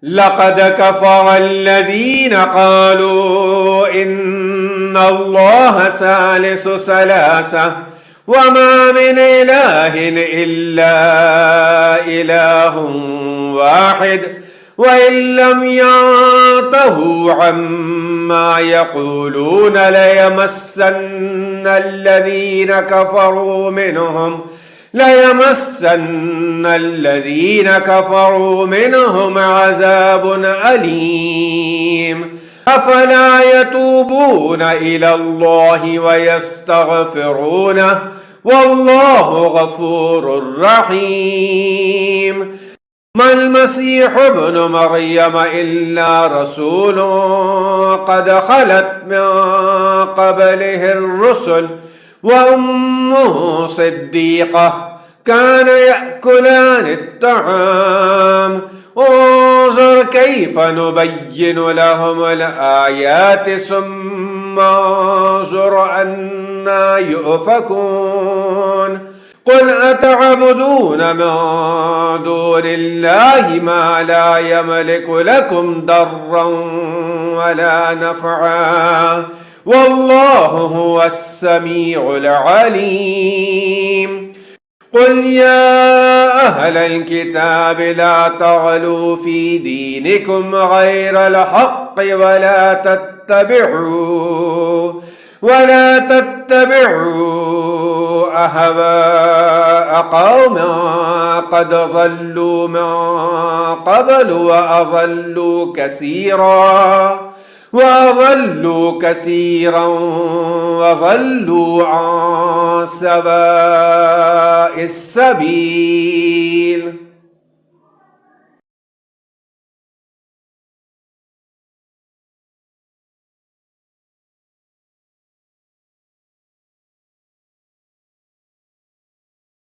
لقد كفر الذين قالوا إن الله ثالث ثلاثة وما من إله إلا إله واحد وإن لم ينتهوا عما يقولون ليمسن الذين كفروا منهم عذاب أليم. أفلا يتوبون إلى الله ويستغفرونه والله غفور رحيم. ما المسيح ابن مريم إلا رسول قد خلت من قبله الرسل وأمه صديقة كان يأكلان الطعام. انظر كيف نبين لهم الآيات ثم انظر أنى يؤفكون. قل أتعبدون من دون الله ما لا يملك لكم ضرا ولا نفعا والله هو السميع العليم. قل يا أهل الكتاب لا تغلوا في دينكم غير الحق ولا تتبعوا أهواء قوم قد ضلوا من قبل وأضلوا كثيرا وضلوا عن سواء السبيل.